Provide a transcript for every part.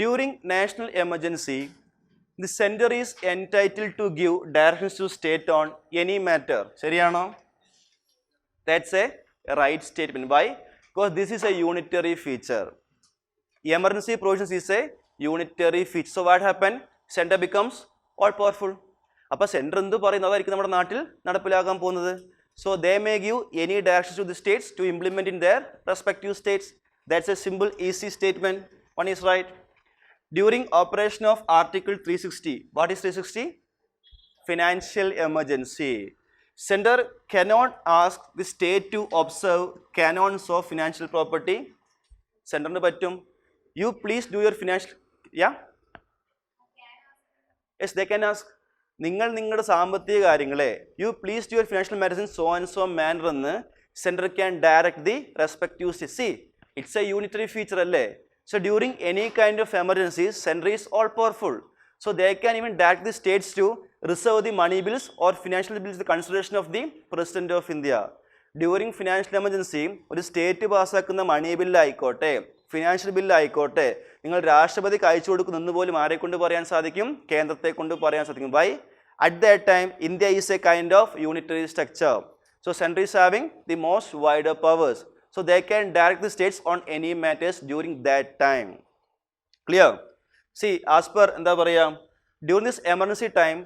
During national emergency, the center is entitled to give directions to state on any matter. ശരിയാണോ? That's a right statement. Why? Because this is a unitary feature. Emergency provisions is a unitary feature. So what happened? Center becomes all powerful. അപ്പോൾ centre എന്ത് പറയുന്നതായിരിക്കും നമ്മുടെ നാട്ടിൽ നടപ്പിലാക്കാൻ പോകുന്നത്. So they may give any directions to the states to implement in their respective states. That's a simple, easy statement. One is right. During operation of Article 360, what is 360? Financial emergency. Center cannot ask the state to observe canons of financial property. Center nu pattum. You please do your financial, yeah? Yes, they can ask. നിങ്ങൾ നിങ്ങളുടെ സാമ്പത്തിക കാര്യങ്ങളെ you please do your financial matters in so and so manner എന്ന് centre can direct the respective state. See it's a unitary feature അല്ലേ. So during any kind of emergencies centre is all powerful. So they can even direct the states to reserve the money bills or financial bills the consideration of the president of India. During financial emergency ഒരു state പാസ്സാക്കുന്ന money ബില്ലായിക്കോട്ടെ, financial ബില്ലായിക്കോട്ടെ, നിങ്ങൾ രാഷ്ട്രപതിക്ക് അയച്ചു കൊടുക്കുന്നെന്ന് പോലും ആരെ കൊണ്ട് പറയാൻ സാധിക്കും? കേന്ദ്രത്തെ കൊണ്ട് പറയാൻ സാധിക്കും. Why? At that time, India is a kind of unitary structure. So, center is having the most wider powers. So, they can direct the states on any matters during that time. Clear? See, as per during this emergency time,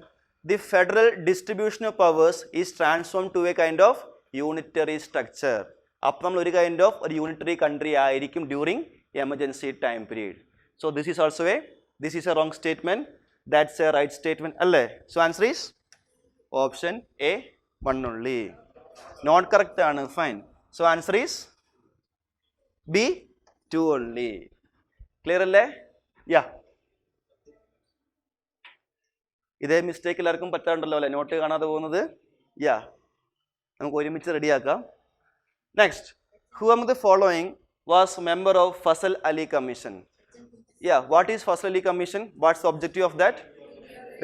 the federal distribution of powers is transformed to a kind of unitary structure. അപ്പോൾ നമ്മൾ ഒരു kind of ഒരു unitary country ആയിരിക്കും during emergency time period. So this is A wrong statement. That's a right statement അല്ലേ. So answer is option A, one only. Not correct ആണ്, fine. So answer is B, two only. Clear അല്ലേ? Yeah. ഇതേ mistake എല്ലാവർക്കും പറ്റാറുണ്ടല്ലോ അല്ലേ, not കാണാതെ പോകുന്നത്. യാ, നമുക്ക് ഒരുമിച്ച് റെഡിയാക്കാം. Next, who among the following was member of Fasal Ali Commission? Yeah, what is Fasal Ali Commission? What's the objective of that?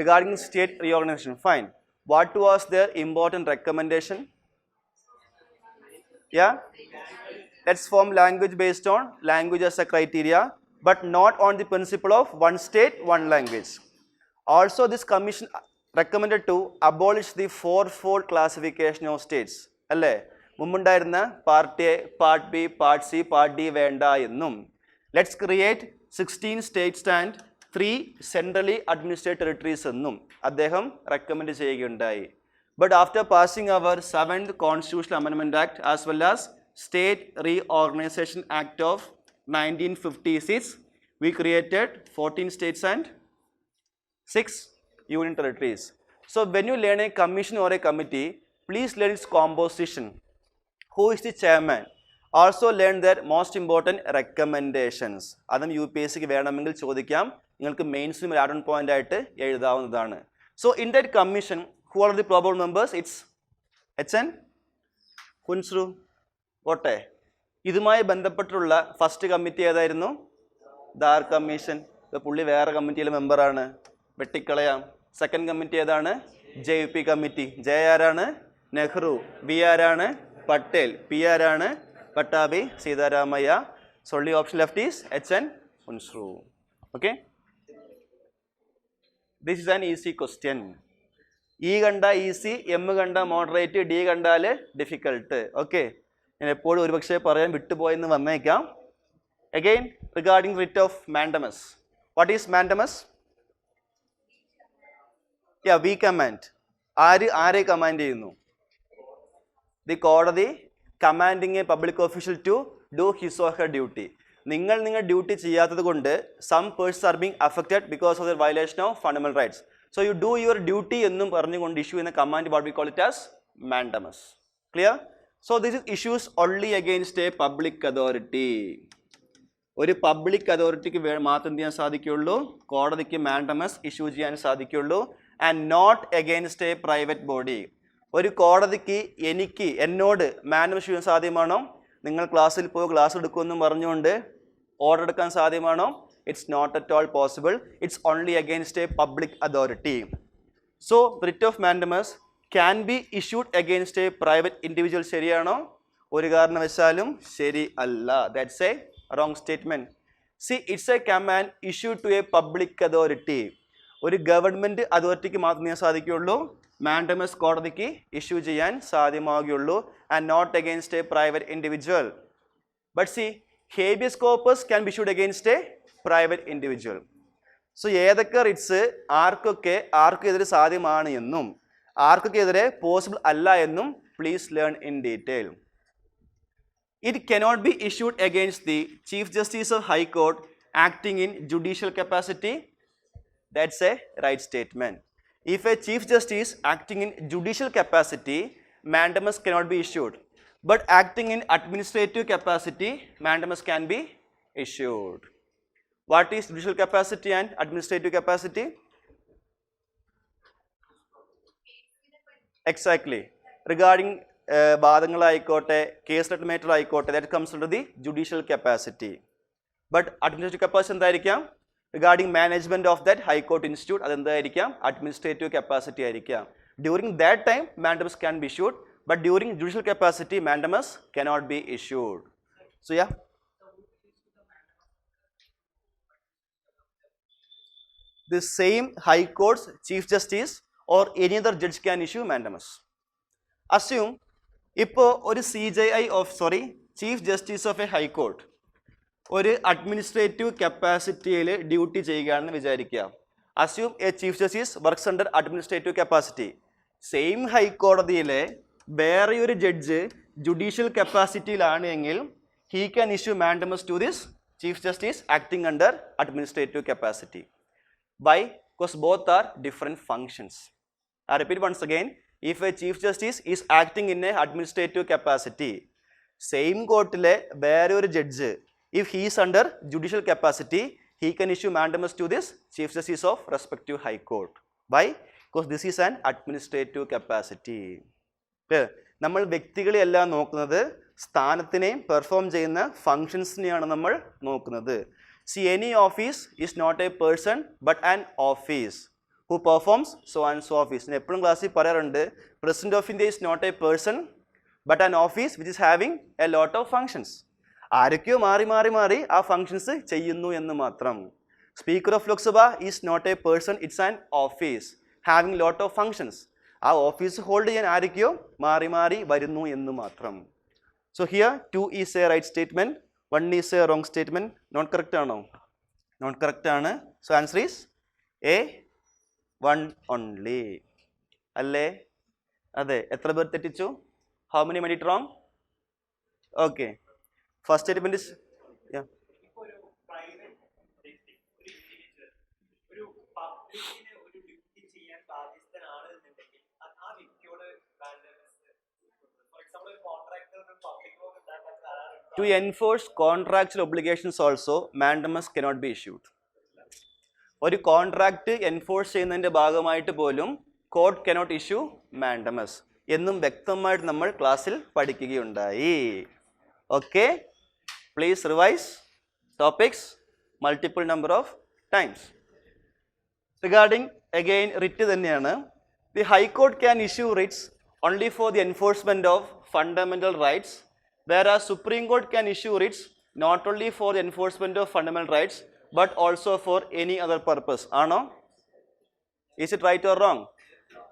Regarding state reorganization. Fine. What was their important recommendation? Yeah? Let's form language based on language as a criteria, but not on the principle of one state, one language. Also, this commission recommended to abolish the fourfold classification of states. അല്ലേ, മുമ്പുണ്ടായിരുന്ന part A, part B, part C, part D വേണ്ട എന്നും let's create 16 states and 3 centrally administered territories എന്നും അദ്ദേഹം recommend ചെയ്യുകയുണ്ടായി. But after passing our 7th Constitutional Amendment Act as well as State Reorganization Act of 1956, we created 14 states and 6 union territories. So when you learn a commission or a committee, please learn its composition. Who is the chairman? Also learn their most important recommendations. അതും U P S സിക്ക് വേണമെങ്കിൽ ചോദിക്കാം, നിങ്ങൾക്ക് മെയിൻസിനും ഒരു add-on point ആയിട്ട് എഴുതാവുന്നതാണ്. So in that commission, who are the probable members? It's HN Hunsru. ഓട്ടെ, ഇതുമായി ബന്ധപ്പെട്ടുള്ള ഫസ്റ്റ് കമ്മിറ്റി ഏതായിരുന്നു? ദാർ കമ്മീഷൻ. പുള്ളി വേറെ കമ്മിറ്റിയിലെ മെമ്പറാണ്, വെട്ടിക്കളയാം. സെക്കൻഡ് കമ്മിറ്റി ഏതാണ്? JP committee. ജെ ആരാണ്? നെഹ്റു. ബി ആരാണ്? പട്ടേൽ. പി ആരാണ്? Patabi, Siddharamaiah. So only option left is HN Hunsru. Okay? This is an easy question. E kanda easy, M kanda moderate, D kandale difficult. Okay? ഞാൻ എപ്പോഴും ഒരുപക്ഷെ പറയാൻ വിട്ടുപോയെന്ന് വന്നേക്കാം. Again, regarding writ of mandamus. What is mandamus? Yeah, we command. ആരെ command ചെയ്യുന്നു? The കോടതി commanding a public official to do his or her duty. നിങ്ങൾ duty ചെയ്യാത്തത് കൊണ്ട് some persons are being affected because of their violation of fundamental rights. So you do your duty എന്നും പറഞ്ഞുകൊണ്ട് issue ചെയ്യുന്ന command what we call it as mandamus. Clear? So this is issues only against a public authority. ഒരു public അതോറിറ്റിക്ക് മാത്രം എന്ത് ചെയ്യാൻ സാധിക്കുള്ളൂ? കോടതിക്ക് മാൻഡമസ് ഇഷ്യൂ ചെയ്യാൻ സാധിക്കുള്ളൂ. And not against a private body. ഒരു കോടതിക്ക് എന്നോട് മാൻഡമസ് ഇഷ്യൂ ചെയ്യാൻ സാധ്യമാണോ? നിങ്ങൾ ക്ലാസ്സിൽ പോയി ക്ലാസ് എടുക്കുമെന്നും പറഞ്ഞുകൊണ്ട് ഓർഡർ എടുക്കാൻ സാധ്യമാണോ? It's not at all possible. It's only against a public authority. So writ of mandamus can be issued against a private individual. ശരിയാണോ? ഒരു കാരണവശാലും ശരി അല്ല. That's a wrong statement. See, it's a command issued to a public authority. ഒരു government അതോറിറ്റിക്ക് മാത്രമേ സാധിക്കുകയുള്ളൂ mandamus കോടതിക്ക് ഇഷ്യൂ ചെയ്യാൻ സാധ്യമാകുകയുള്ളൂ and not against a private individual. But see habeas corpus can be issued against a private individual. So ഏതൊക്കെ writs ആർക്കെതിരെ സാധ്യമാണ് എന്നും ആർക്കൊക്കെതിരെ പോസിബിൾ അല്ല എന്നും please learn in detail. It cannot be issued against the Chief Justice of High Court acting in judicial capacity. That's a right statement. If a Chief Justice acting in judicial capacity, mandamus cannot be issued. But acting in administrative capacity, mandamus can be issued. What is judicial capacity and administrative capacity? Exactly. Regarding ബാധങ്ങളായിക്കോട്ടെ case settlement ആയിക്കോട്ടെ that comes under the judicial capacity. But administrative capacity എന്തായിരിക്കാം? Regarding management of that high court institute അതെന്തായിരിക്കാം? Administrative capacity ആയിരിക്കാം. During that time mandamus can be issued, but during judicial capacity mandamus cannot be issued. So yeah, the same High Court's Chief Justice or any other judge can issue mandamus. Assume ഇപ്പോൾ ഒരു chief justice of a high court ഒരു administrative കപ്പാസിറ്റിയിൽ duty ചെയ്യുകയാണെന്ന് വിചാരിക്കുക. Assume a chief justice works under administrative capacity. Same ഹൈക്കോടതിയിലെ വേറെ ഒരു judge judicial കപ്പാസിറ്റിയിലാണ് എങ്കിൽ he can issue mandamus to this chief justice acting under administrative capacity. Why? Because both are different functions. I repeat once again. If a Chief Justice is acting in a administrative capacity, same courtile വേറെ ഒരു judge if he is under judicial capacity, he can issue mandamus to this Chief Justice of respective High Court. Why? Because this is an administrative capacity. നമ്മൾ വ്യക്തികളെയല്ല നോക്കുന്നത്, സ്ഥാനത്തിനെയും perform ചെയ്യുന്ന ഫങ്ഷൻസിനെയാണ് നമ്മൾ നോക്കുന്നത്. See, any office is not a person but an office who performs so and so office. In എപ്പോഴും ക്ലാസ്സിൽ പറയാറുണ്ട്, President of India is not a person but an office which is having a lot of functions. ആരൊക്കെയോ മാറി മാറി മാറി ആ functions ചെയ്യുന്നു എന്ന് മാത്രം. Speaker of Lok Sabha is not a person, it's an office having lot of functions. ആ office hold ചെയ്യാൻ ആരൊക്കെയോ മാറി മാറി വരുന്നു എന്ന് മാത്രം. So here 2 is a right statement, 1 is a wrong statement. Not correct ആണോ? Not correct ആണ്. So answer is A, 1 only. അല്ലേ? അതെ. എത്ര പേർ തെറ്റിച്ചു? How many made it wrong? Okay. First statement is yeah. To enforce contractual obligations also, mandamus cannot be issued. ഒരു contract enforce ചെയ്യുന്നതിൻ്റെ ഭാഗമായിട്ട് പോലും കോർട്ട് cannot issue mandamus എന്നും വ്യക്തമായിട്ട് നമ്മൾ ക്ലാസ്സിൽ പഠിക്കുകയുണ്ടായി. Okay, please revise topics multiple number of times. Regarding again writ തന്നെയാണ്. The high court can issue writs only for the enforcement of fundamental rights, whereas Supreme Court can issue writs not only for the enforcement of fundamental rights but also for any other purpose. ആണോ? Is it right or wrong?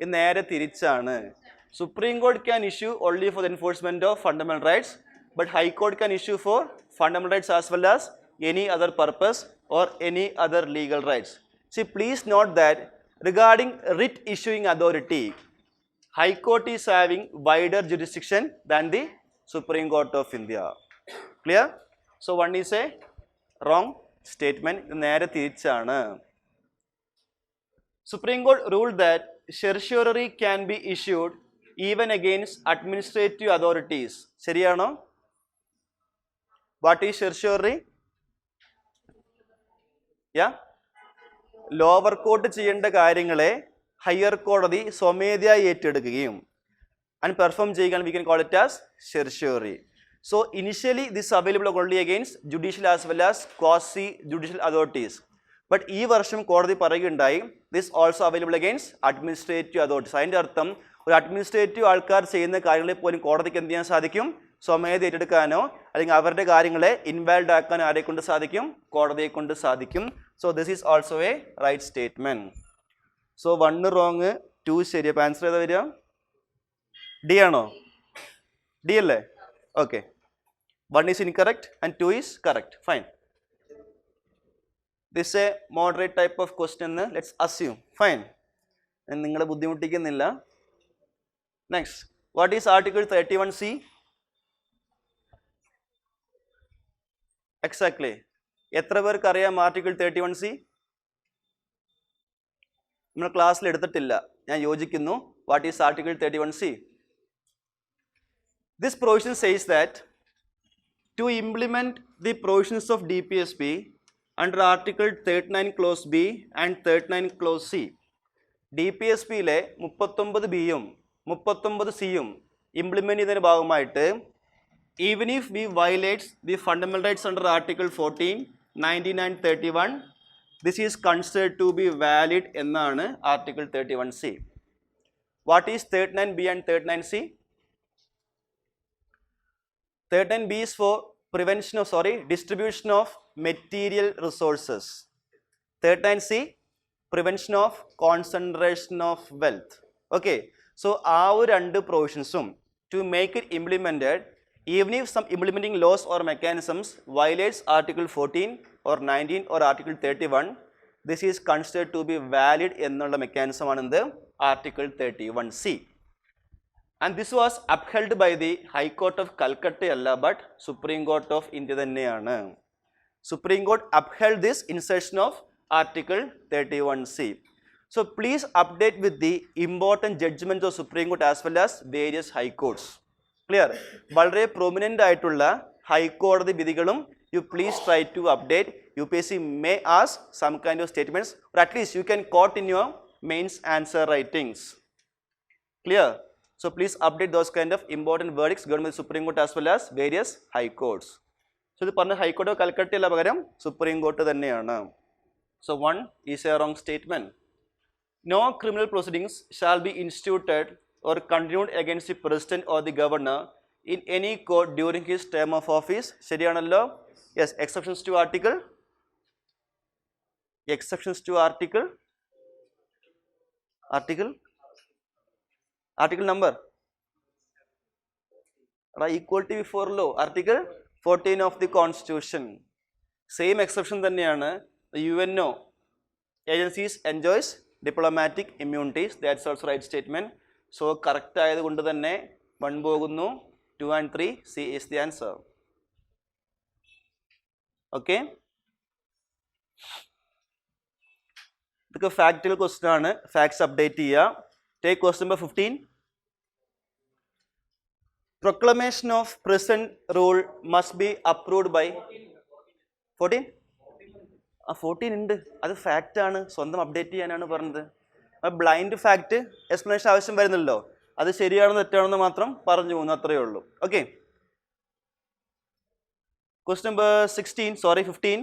ഇത് നേരെ തിരിച്ചാണ്. Supreme Court can issue only for the enforcement of fundamental rights, but High Court can issue for fundamental rights as well as any other purpose or any other legal rights. See, please note that regarding writ issuing authority, High Court is having wider jurisdiction than the Supreme Court of India. Clear? So one is a wrong statement. നേരെ തിരിച്ചാണ്. Supreme Court ruled that certiorari can be issued even against administrative authorities. ശരിയാണോ? What is certiorari? Yeah? Lower court ചെയ്യേണ്ട കാര്യങ്ങളെ higher കോടതി സ്വമേധയായി ഏറ്റെടുക്കുകയും and perform ചെയ്യുകയാണ്. We can call it as certiorari. So initially this is available only against judicial as well as quasi judicial authorities. But ഈ വർഷം കോടതി പറയുകയുണ്ടായി this also available against administrative authorities. അതിൻ്റെ അർത്ഥം ഒരു അഡ്മിനിസ്ട്രേറ്റീവ് ആൾക്കാർ ചെയ്യുന്ന കാര്യങ്ങളെ പോലും കോടതിക്ക് എന്ത് ചെയ്യാൻ സാധിക്കും? സ്വമേധ ഏറ്റെടുക്കാനോ അല്ലെങ്കിൽ അവരുടെ കാര്യങ്ങളെ ഇൻവാലിഡ് ആക്കാൻ ആരെ കൊണ്ട് സാധിക്കും? കോടതിയെ കൊണ്ട് സാധിക്കും. So this is also a right statement. So 1 wrong 2 ശരി. അപ്പോൾ ആൻസർ ഏതാ വരിക? ഡി ആണോ? ഡി അല്ലേ? Okay. 1 is incorrect and 2 is correct. Fine. This is a moderate type of question. Let's assume. Fine. And നിങ്ങളെ ബുദ്ധിമുട്ടിക്കുന്നില്ല. Next. What is Article 31C? Exactly. എത്ര പേർക്ക് അറിയാം Article 31C? നമ്മൾ ക്ലാസ്സിൽ എടുത്തിട്ടില്ല. ഞാൻ യോജിക്കുന്നു. What is Article 31C? This provision says that to implement the provisions of DPSP under Article 39 Clause B and 39 Clause C, DPSPയിലെ 39Bയും 39Cയും implement ചെയ്യുന്നതിൻ്റെ ഭാഗമായിട്ട് even if we violates the fundamental rights under Article 14, 19 and 31, this is considered to be valid എന്നാണ് Article 31C. What is 39B and 39C? 39B is for distribution of material resources. 39C, prevention of concentration of wealth. Okay, so our two provisions to make it implemented, even if some implementing laws or mechanisms violates Article 14 or 19 or Article 31, this is considered to be valid എന്നുള്ള mechanism ആണ് എന്ത്? Article 31C. And this was upheld by the High Court of Calcutta alla, but Supreme Court of India thanneyaanu. Supreme Court upheld this insertion of Article 31C. So please update with the important judgments of Supreme Court as well as various High Courts. Clear? വളരെ prominent ആയിട്ടുള്ള High Court വിധികളും you please try to update. UPSC may ask some kind of statements, or at least you can quote in your mains answer writings. Clear? So please update those kind of important verdicts given by the Supreme Court as well as various High Courts. So this is High Court of Calcutta alla pagaram Supreme Court thanneyaanu. So 1 is a wrong statement. No criminal proceedings shall be instituted or continued against the President or the Governor in any court during his term of office. ശരിയാണല്ലോ? Yes. Exceptions to article? Exceptions to article? Article number? Equality before law. Article 14 of the Constitution. Same exception thanneyaanu. The UNO agencies enjoys diplomatic immunities. That's also right statement. So correct ആയതുകൊണ്ട് തന്നെ 1 പോകുന്നു. 2 and 3, C is the answer. Okay. ഇതൊക്കെ ഫാക്റ്റുകൾ question ആണ്. Facts update ചെയ്യുക. Take question number 15. Proclamation of present rule must be approved by 14? 14 ഉണ്ട്. അത് fact ആണ്. സ്വന്തം അപ്ഡേറ്റ് ചെയ്യാനാണ് പറഞ്ഞത്. ബ്ലൈൻഡ് ഫാക്റ്റ് എക്സ്പ്ലനേഷൻ ആവശ്യം വരുന്നില്ലല്ലോ. അത് ശരിയാണെന്ന് തെറ്റാണെന്ന് മാത്രം പറഞ്ഞു പോകുന്നു. അത്രയേ ഉള്ളൂ. Okay. Question number 15.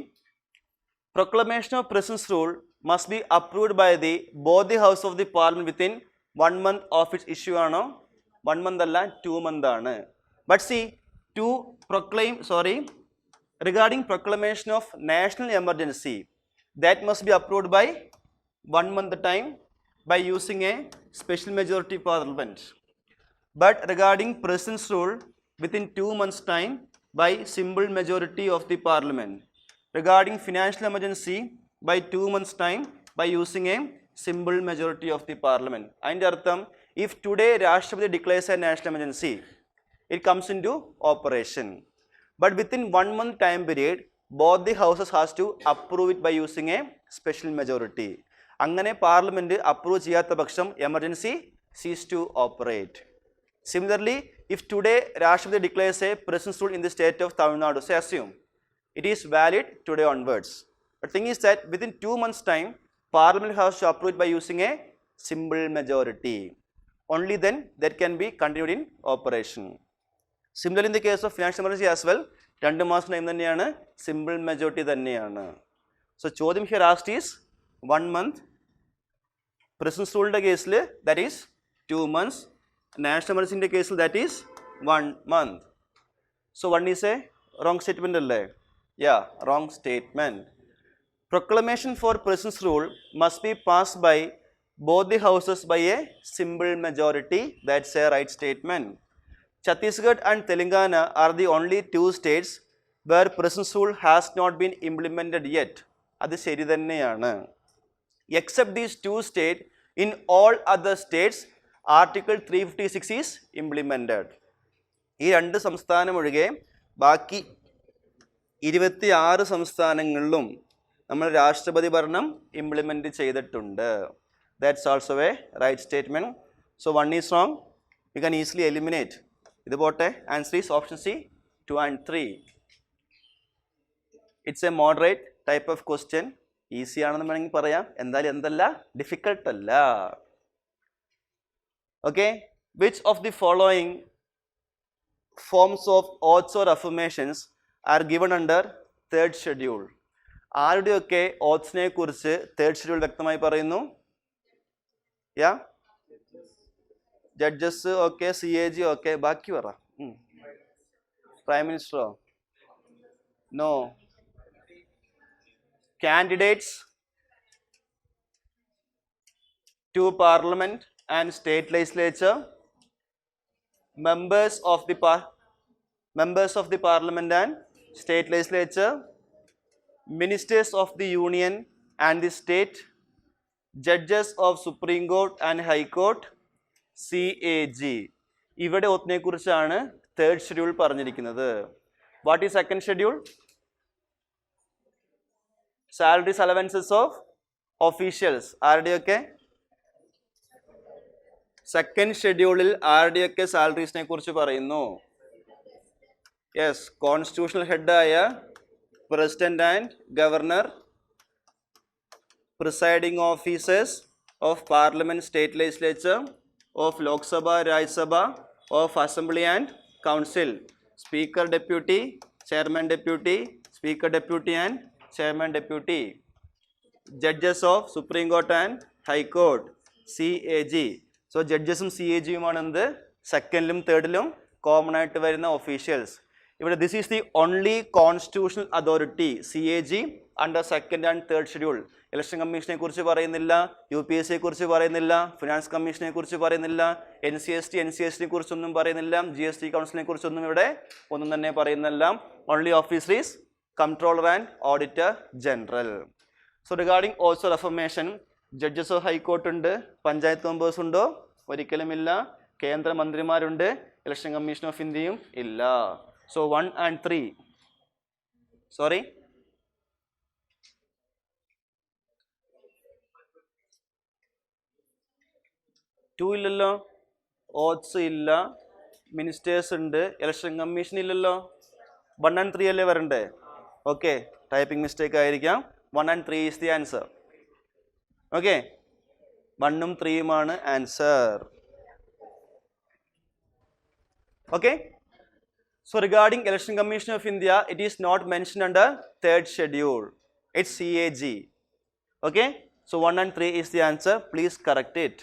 Proclamation of present rule must be approved by both the House of the Parliament within 1 month of its issue ആണോ? 1 month അല്ല, 2 month ആണ്. But see, regarding proclamation of national emergency, that must be approved by 1 month time by using a special majority parliament. But regarding president's rule, within 2 months time by simple majority of the parliament. Regarding financial emergency, by 2 months time by using a simple majority of the parliament. അതിൻ്റെ അർത്ഥം, if today Rashtrapati declares a national emergency, it comes into operation. But within 1 month time period, both the houses has to approve it by using a special majority. അങ്ങനെ parliament approve ചെയ്യാത്ത പക്ഷം emergency cease to operate. Similarly, if today Rashtrapati declares a president's rule in the state of Tamil Nadu, say assume, it is valid today onwards. The thing is that within 2 months time, Parliament has to approve it by using a simple majority. Only then that can be continued in operation. Similarly, in the case of financial emergency as well, 2 മാസം time തന്നെയാണ്, simple majority തന്നെയാണ്. So ചോദ്യം here asked is 1 month. President's റൂളിൻ്റെ കേസിൽ that is 2 months. National എമർജൻസിൻ്റെ കേസിൽ that is 1 month. So 1 is a wrong statement alle? Yeah, wrong statement. Proclamation for President's rule must be passed by both the houses by a simple majority. That's a right statement. Chhattisgarh and Telangana are the only two states where President's rule has not been implemented yet. അത് ശരി തന്നെയാണ്. Except these two states, in all other states, Article 356 is implemented. ഈ രണ്ട് സംസ്ഥാനം ഒഴികെ ബാക്കി 26 സംസ്ഥാനങ്ങളിലും നമ്മൾ രാഷ്ട്രപതി ഭരണം ഇംപ്ലിമെൻറ്റ് ചെയ്തിട്ടുണ്ട്. That's also a right statement. So one is wrong. You can easily eliminate. ഇത് പോട്ടെ. Answer is option C, 2 and 3. It's a moderate type of question. Easy ആണെന്ന് വേണമെങ്കിൽ പറയാം. എന്തായാലും എന്തല്ല, ഡിഫിക്കൽട്ട് അല്ല. Okay. Which of the following forms of oaths or affirmations are given under third schedule? ആരുടെയൊക്കെ ഓത്ത്സിനെ കുറിച്ച് തേർഡ് ഷെഡ്യൂൾ വ്യക്തമായി പറയുന്നു? Yeah, judges okay, CAG okay, ബാക്കി പറ. പ്രൈം മിനിസ്റ്ററോ? No. Candidates to Parliament and State Legislature, members of the Parliament and State Legislature, Ministers of the Union and the State, Judges of Supreme Court and High Court, CAG. ഇവിടെ ഒത്തിനെ കുറിച്ചാണ് third schedule പറഞ്ഞിരിക്കുന്നത്. What is second schedule? Salaries allowances of officials. ആരുടെയൊക്കെ? Second ഷെഡ്യൂളിൽ ആരുടെയൊക്കെ സാലറീസിനെ കുറിച്ച് പറയുന്നു? യെസ്, കോൺസ്റ്റിറ്റ്യൂഷണൽ ഹെഡായ president and governor, presiding officers of parliament, state legislature, of Lok Sabha, Rajya Sabha, of assembly and council, speaker deputy, chairman deputy, speaker deputy and chairman deputy, judges of Supreme Court and High Court, CAG. So judgesum CAGയുമാണ് എന്ത്? സെക്കൻഡിലും തേർഡിലും common ആയിട്ട് വരുന്ന officials. ഇവിടെ this is the only constitutional authority, CAG, under second and third schedule. Election കമ്മീഷനെ കുറിച്ച് പറയുന്നില്ല, UPSCയെ കുറിച്ച് പറയുന്നില്ല, finance കമ്മീഷനെ കുറിച്ച് പറയുന്നില്ല, NCST കുറിച്ചൊന്നും പറയുന്നില്ല, GST കൗൺസിലിനെ കുറിച്ചൊന്നും ഇവിടെ ഒന്നും തന്നെ പറയുന്നില്ല. Only officer is Controller and Auditor General. So regarding also affirmation, judges of High Court ഉണ്ട്, പഞ്ചായത്ത് മെമ്പേഴ്സ് ഉണ്ടോ? ഒരിക്കലുമില്ല. കേന്ദ്ര മന്ത്രിമാരുണ്ട്, ഇലക്ഷൻ കമ്മീഷൻ ഓഫ് ഇന്ത്യയും ഇല്ല. So 1 and 3. Sorry, 2 ഇല്ലല്ലോ, ഓത്ത്സ് ഇല്ല, മിനിസ്റ്റേഴ്സ് ഉണ്ട്, ഇലക്ഷൻ കമ്മീഷൻ ഇല്ലല്ലോ. 1 and 3 അല്ലേ വരണ്ടേ? ഓക്കെ, ടൈപ്പിംഗ് മിസ്റ്റേക്ക് ആയിരിക്കാം. 1 and 3 is the answer. Okay, 1ഉം 3യുമാണ് answer. Okay, so regarding Election Commission of India, it is not mentioned under third schedule. It's CAG. Okay, so 1 and 3 is the answer. Please correct it.